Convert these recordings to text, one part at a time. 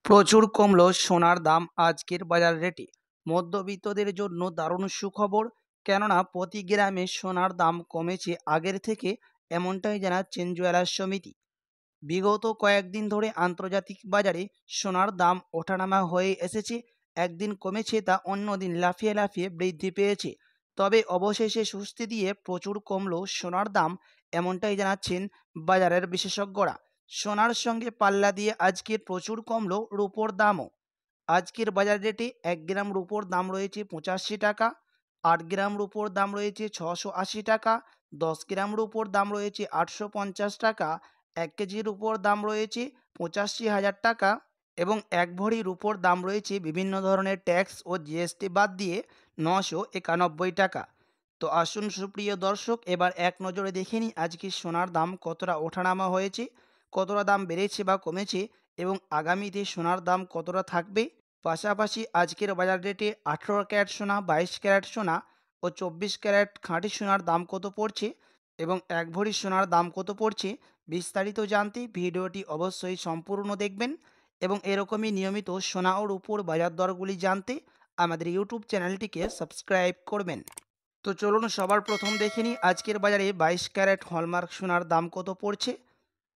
প্রচুর কমলো সোনার দাম আজকের বাজার রেটে। মধ্যবিত্তদের জন্য দারুণ সুখবর, কেননা প্রতি গ্রামে সোনার দাম কমেছে আগের থেকে, এমনটাই জানাচ্ছেন জুয়েলার্স সমিতি। বিগত কয়েকদিন ধরে আন্তর্জাতিক বাজারে সোনার দাম ওঠানামা হয়ে এসেছে। একদিন কমেছে তা অন্য দিন লাফিয়ে লাফিয়ে বৃদ্ধি পেয়েছে। তবে অবশেষে স্বস্তি দিয়ে প্রচুর কমলো সোনার দাম, এমনটাই জানাচ্ছেন বাজারের বিশেষজ্ঞরা। সোনার সঙ্গে পাল্লা দিয়ে আজকে প্রচুর কমলো রূপোর দামও। আজকের বাজার রেটে 1 গ্রাম রূপোর দাম রয়েছে 85 টাকা, 8 গ্রাম রূপোর দাম রয়েছে 680 টাকা, 10 গ্রাম রূপোর দাম রয়েছে 850 টাকা, 1 কেজি রূপোর দাম রয়েছে 85,000 টাকা এবং 1 ভরি রূপোর দাম রয়েছে বিভিন্ন ধরনের ট্যাক্স ও জিএসটি বাদ দিয়ে 991 টাকা। তো আসুন সুপ্রিয় দর্শক, এবার এক নজরে দেখে নিই আজকে সোনার দাম কতটা ওঠানামা হয়েছে, কতটা দাম বেড়েছে বা কমেছে এবং আগামীতে সোনার দাম কতটা থাকবে। পাশাপাশি আজকের বাজার রেটে 18 ক্যারেট সোনা, 22 ক্যারেট সোনা ও 24 ক্যারেট খাঁটি সোনার দাম কত পড়ছে এবং 1 ভরি সোনার দাম কত পড়ছে, বিস্তারিত জানতে ভিডিওটি অবশ্যই সম্পূর্ণ দেখবেন এবং এরকমই নিয়মিত সোনা ও রূপোর বাজার দরগুলি জানতে আমাদের ইউটিউব চ্যানেলটিকে সাবস্ক্রাইব করবেন। তো চলুন সবার প্রথম দেখে নিই আজকের বাজারে 22 ক্যারেট হলমার্ক সোনার দাম কত পড়ছে।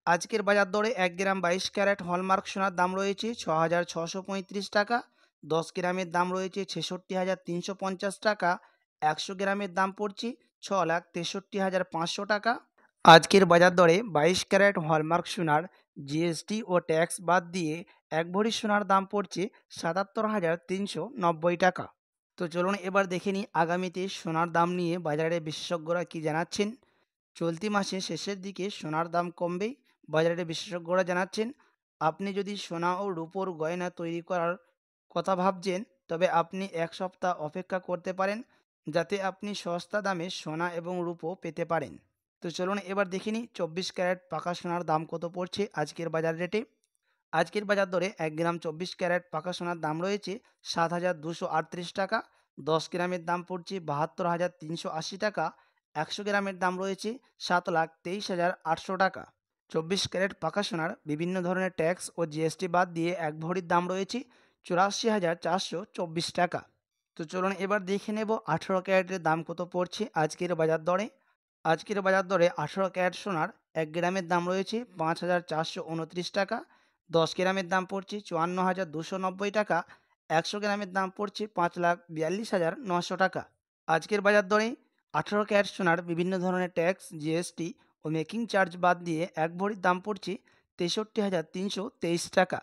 আজকের বাজার দরে 1 গ্রাম 22 ক্যারেট হলমার্ক সোনার দাম রয়েছে 6,635 টাকা, 10 গ্রামের দাম রয়েছে 66,350 টাকা, 100 গ্রামের দাম পড়ছে 6,63,500 টাকা। আজকের বাজার দরে 22 ক্যারেট হলমার্ক সোনার জিএসটি ও ট্যাক্স বাদ দিয়ে 1 ভরি সোনার দাম পড়ছে 77,390 টাকা। তো চলুন এবার দেখে নিই আগামীতে সোনার দাম নিয়ে বাজারে বিশেষজ্ঞরা কি জানাচ্ছেন। চলতি মাসে শেষের দিকে সোনার দাম কমবে, বাজারের বিশেষজ্ঞরা জানাচ্ছেন। আপনি যদি সোনা ও রূপোর গয়না তৈরি করার কথা ভাবছেন, তবে আপনি 1 সপ্তাহ অপেক্ষা করতে পারেন, যাতে আপনি সস্তা দামে সোনা এবং রূপো পেতে পারেন। তো চলুন এবার দেখে নিই 24 ক্যারেট পাকা সোনার দাম কত পড়ছে আজকের বাজার রেটে। আজকের বাজার দরে 1 গ্রাম 24 ক্যারেট পাকা সোনার দাম রয়েছে 7,238 টাকা, 10 গ্রামের দাম পড়ছে 72,380 টাকা, 100 গ্রামের দাম রয়েছে 7,23,800 টাকা। 24 ক্যারেট পাকা সোনার বিভিন্ন ধরনের ট্যাক্স ও জিএসটি বাদ দিয়ে 1 ভরির দাম রয়েছে 84,424 টাকা। তো চলুন এবার দেখে নেব 18 ক্যারেটের দাম কত পড়ছে আজকের বাজার দরে। আজকের বাজার দরে 18 ক্যারেট সোনার 1 গ্রামের দাম রয়েছে 5,429 টাকা, 10 গ্রামের দাম পড়ছে 54,290 টাকা, 100 গ্রামের দাম পড়ছে 5,42,900 টাকা। আজকের বাজার দরে 18 ক্যারেট সোনার বিভিন্ন ধরনের ট্যাক্স, জিএসটি ও মেকিং চার্জ বাদ দিয়ে 1 ভরির দাম পড়ছে 63,323 টাকা।